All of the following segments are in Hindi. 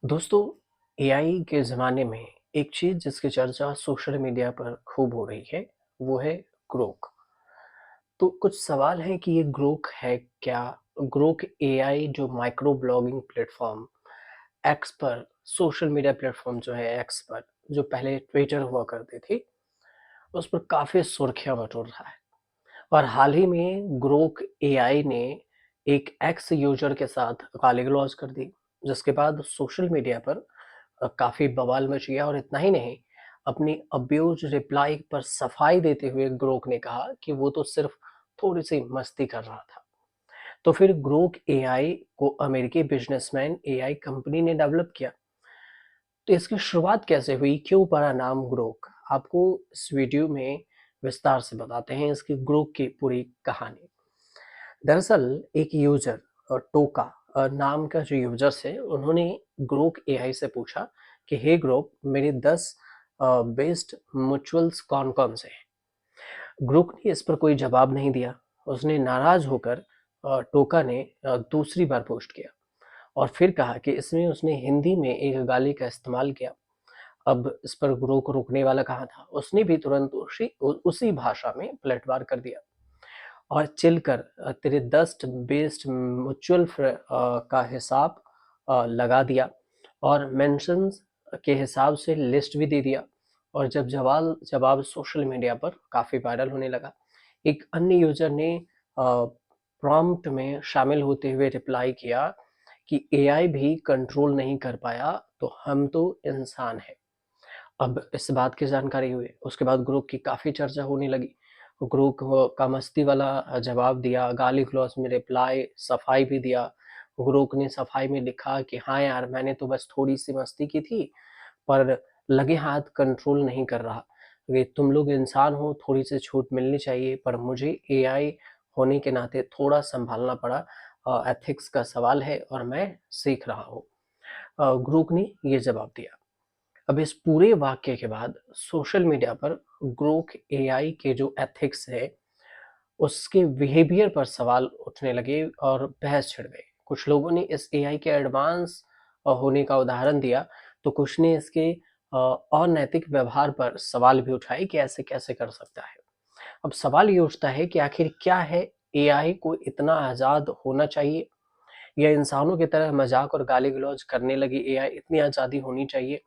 दोस्तों, एआई के ज़माने में एक चीज़ जिसकी चर्चा सोशल मीडिया पर खूब हो रही है, वो है ग्रोक। तो कुछ सवाल हैं कि ये ग्रोक है क्या? ग्रोक एआई जो माइक्रो ब्लॉगिंग प्लेटफ़ॉर्म एक्स पर सोशल मीडिया प्लेटफ़ॉर्म जो है एक्स पर, जो पहले ट्विटर हुआ करती थी, उस पर काफ़ी सुर्खियाँ बटोर रहा है। और हाल ही में ग्रोक एआई ने एक एक्स यूज़र के साथ गाली-गलौज कर दी, जिसके बाद सोशल मीडिया पर काफ़ी बवाल मच गया और इतना ही नहीं, अपनी अब्यूज़ रिप्लाई पर सफाई देते हुए ग्रोक ने कहा कि वो तो सिर्फ़ थोड़ी-सी मस्ती कर रहा था। तो फिर ग्रोक एआई को अमेरिकी बिज़नेसमैन एआई कंपनी ने डेवलप किया। तो इसकी शुरुआत कैसे हुई? क्यों पड़ा नाम ग्रोक? आपको इस वीडियो में विस्तार से बताते हैं इसकी ग्रोक की पूरी कहानी। दरअसल एक यूज़र टोका नाम का जो यूज़र्स है, उन्होंने ग्रोक एआई से पूछा कि हे ग्रोक, मेरे 10 बेस्ट म्यूचुअल्स कौन-कौन से हैं? ग्रोक ने इस पर कोई जवाब नहीं दिया। उसने नाराज़ होकर टोका ने दूसरी बार पोस्ट किया और फिर कहा कि इसमें उसने हिंदी में एक गाली का इस्तेमाल किया। अब इस पर ग्रोक रोकने वाला कहाँ था? उसने भी तुरंत उसी भाषा में पलटवार कर दिया और चिल कर तेरे 10 बेस्ट म्यूचुअल का हिसाब लगा दिया और मेंशन्स के हिसाब से लिस्ट भी दे दिया। और जब जवाब सोशल मीडिया पर काफ़ी वायरल होने लगा। एक अन्य यूज़र ने प्रॉम्प्ट में शामिल होते हुए रिप्लाई किया कि एआई भी कंट्रोल नहीं कर पाया, तो हम तो इंसान हैं। अब इस बात की जानकारी हुई, उसके बाद ग्रुप की काफ़ी चर्चा होने लगी। ग्रुप का मस्ती वाला जवाब दिया, गाली-गलौज में रिप्लाई, सफाई भी दिया। ग्रुप ने सफाई में लिखा कि हाँ यार, मैंने तो बस थोड़ी-सी मस्ती की थी, पर लगे हाथ कंट्रोल नहीं कर रहा। ये तुम लोग इंसान हो, थोड़ी-सी छूट मिलनी चाहिए, पर मुझे एआई होने के नाते थोड़ा सँभालना पड़ा। एथिक्स का सवाल है और मैं सीख रहा हूँ। ग्रुप ने ये जवाब दिया। अब इस पूरे वाक़ये के बाद सोशल मीडिया पर ग्रोक एआई के जो एथिक्स है, उसके बिहेवियर पर सवाल उठने लगे और बहस छिड़ गई। कुछ लोगों ने इस एआई के एडवांस होने का उदाहरण दिया, तो कुछ ने इसके अनैतिक व्यवहार पर सवाल भी उठाए कि ऐसे कैसे कर सकता है। अब सवाल ये उठता है कि आखिर क्या है, एआई को इतना आज़ाद होना चाहिए या इंसानों की तरह मज़ाक और गाली-गलौज करने लगी एआई इतनी आज़ादी होनी चाहिए?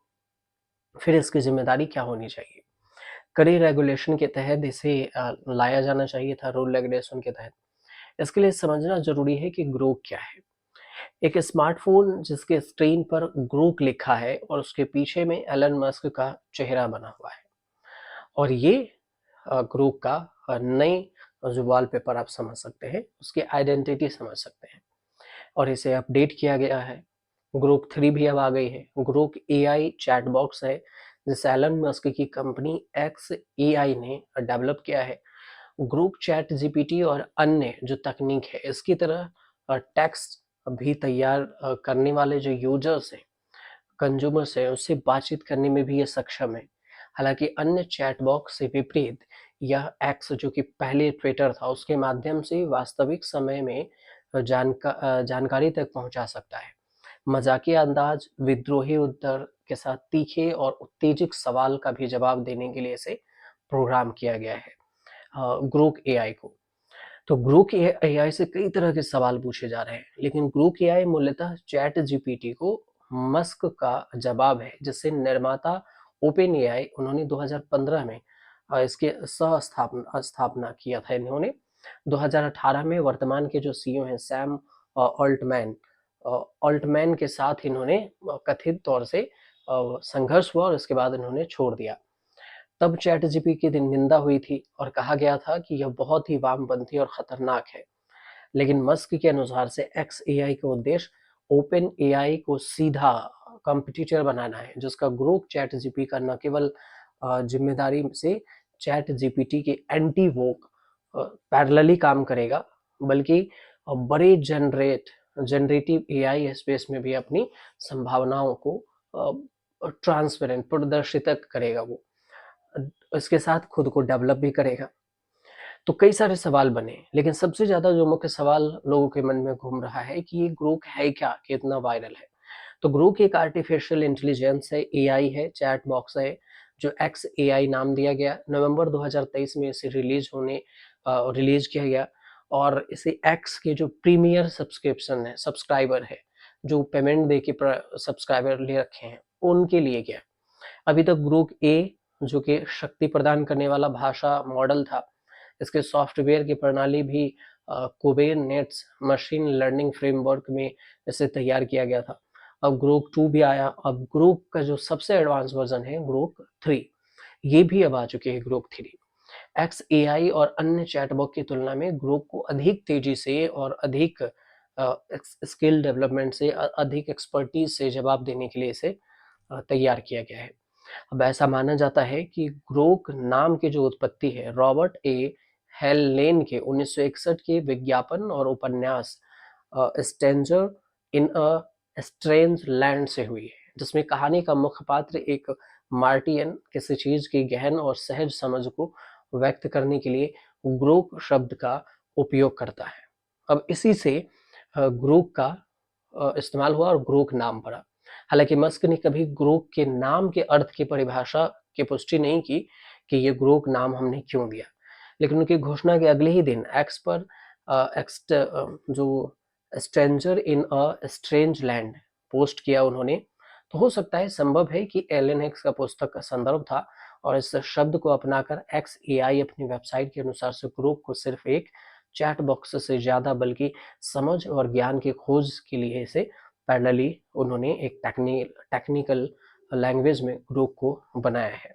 फिर इसकी ज़िम्मेदारी क्या होनी चाहिए? कड़ी रेगुलेशन के तहत इसे लाया जाना चाहिए था, रूल रेगुलेशन के तहत। इसके लिए समझना ज़रूरी है कि ग्रोक क्या है। एक स्मार्टफ़ोन जिसके स्क्रीन पर ग्रोक लिखा है और उसके पीछे में एलन मस्क का चेहरा बना हुआ है और ये ग्रोक का नई जो वॉलपेपर आप समझ सकते हैं, उसकी आइडेंटिटी समझ सकते हैं और इसे अपडेट किया गया है। ग्रोक 3 भी अब आ गई है। ग्रोक एआई चैट बॉक्स है, जिसे एलन मस्क की कंपनी एक्स एआई ने डेवलप किया है। ग्रुप चैट जीपीटी और अन्य जो तकनीक है, इसकी तरह टेक्स्ट भी तैयार करने वाले जो यूजर्स हैं, कंज्यूमर्स हैं, उससे बातचीत करने में भी ये सक्षम है। हालांकि अन्य चैट बॉक्स से विपरीत यह एक्स जो कि पहले ट्विटर था, उसके माध्यम से वास्तविक समय में जानकारी तक पहुंचा सकता है। मजाकिया अंदाज, विद्रोही उत्तर के साथ तीखे और उत्तेजक सवाल का भी जवाब देने के लिए इसे प्रोग्राम किया गया है ग्रोक एआई को। तो ग्रोक एआई से कई तरह के सवाल पूछे जा रहे हैं, लेकिन ग्रोक एआई मूलतः चैट जीपीटी को मस्क का जवाब है, जिससे निर्माता ओपन एआई उन्होंने 2015 में इसके सह स्थापना किया था इन्होंने। 2018 में वर्तमान के जो सीईओ हैं सैम ऑल्टमैन ऑल्टमैन के साथ इन्होंने कथित तौर से संघर्ष हुआ और इसके बाद इन्होंने छोड़ दिया। तब चैटजीपीटी की निंदा हुई थी और कहा गया था कि यह बहुत ही वामपंथी और खतरनाक है। लेकिन मस्क के अनुसार से एक्स एआई का उद्देश्य ओपन एआई को सीधा कंपटीटर बनाना है, जिसका ग्रुप चैट जीपी का न केवल जिम्मेदारी से चैट जीपीटी के एंटी वोक पैरेलली काम करेगा, बल्कि बड़े जनरेटिव एआई स्पेस में भी अपनी संभावनाओं को ट्रांसपेरेंट प्रदर्शित करेगा वो। इसके साथ खुद को डेवलप भी करेगा। तो कई सारे सवाल बने, लेकिन सबसे ज़्यादा जो मुख्य सवाल लोगों के मन में घूम रहा है कि ये ग्रोक है क्या कि इतना वायरल है? तो ग्रोक एक आर्टिफिशियल इंटेलिजेंस है, एआई है, चैट बॉक्स है, जो एक्स एआई नाम दिया गया। नवंबर 2023 में इसे रिलीज किया गया और इसे एक्स के जो प्रीमियर सब्सक्रिप्शन है, सब्सक्राइबर है, जो पेमेंट दे के सब्सक्राइबर ले रखे हैं, उनके लिए गया। अभी तक ग्रोक ए जो कि शक्ति प्रदान करने वाला भाषा मॉडल था, इसके सॉफ्टवेयर की प्रणाली भी कुबेरनेट्स मशीन लर्निंग फ्रेमवर्क में इसे तैयार किया गया था। अब ग्रोक 2 भी आया। अब ग्रोक का जो सबसे एडवांस वर्जन है ग्रोक 3, ये भी अब आ चुके हैं ग्रोक 3। एक्स एआई और अन्य चैटबॉट की तुलना में ग्रोक को अधिक तेजी से और अधिक स्किल डेवलपमेंट से अधिक एक्सपर्टीज से जवाब देने के लिए इसे तैयार किया गया है। अब ऐसा माना जाता है कि ग्रोक नाम की जो उत्पत्ति है रॉबर्ट ए हेलेन के 1961 के विज्ञापन और उपन्यास stranger in a strange land से हुई है, जिसमें कहानी का मुख्य पात्र एक मार्टियन किसी चीज की गहन और सहज समझ को व्यक्त करने के लिए ग्रोक शब्द का उपयोग करता है। अब इसी से ग्रोक का इस्तेमाल हुआ और ग्रोक नाम पड़ा। हालांकि मस्क ने कभी ग्रोक के नाम के अर्थ की परिभाषा की पुष्टि नहीं की कि ये ग्रोक नाम हमने क्यों दिया, लेकिन उनकी घोषणा के अगले ही दिन एक्स पर जो stranger in a strange land post किया उन्होंने। तो हो सकता है, संभव है कि एलन एक्स का पुस्तक का संदर्भ था और इस शब्द को अपनाकर एक्स एआई अपनी वेबसाइट के अनुसार से ग्रोक को सिर्फ एक चैट बॉक्स से ज्यादा बल्कि समझ और ज्ञान की खोज के लिए इसे पैरेलली उन्होंने एक टेक्निकल लैंग्वेज में ग्रोक को बनाया है।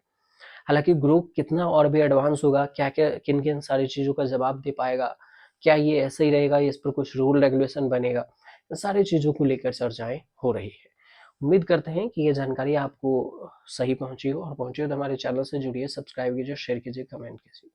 हालांकि ग्रोक कितना और भी एडवांस होगा, क्या क्या किन किन सारी चीज़ों का जवाब दे पाएगा, क्या ये ऐसे ही रहेगा, इस पर कुछ रूल रेगुलेशन बनेगा, इन सारी चीज़ों को लेकर चर्चाएं हो रही है। उम्मीद करते हैं कि ये जानकारी आपको सही पहुंची हो, और पहुंची हो तो हमारे चैनल से जुड़िए, सब्सक्राइब कीजिए, शेयर कीजिए, कमेंट कीजिए।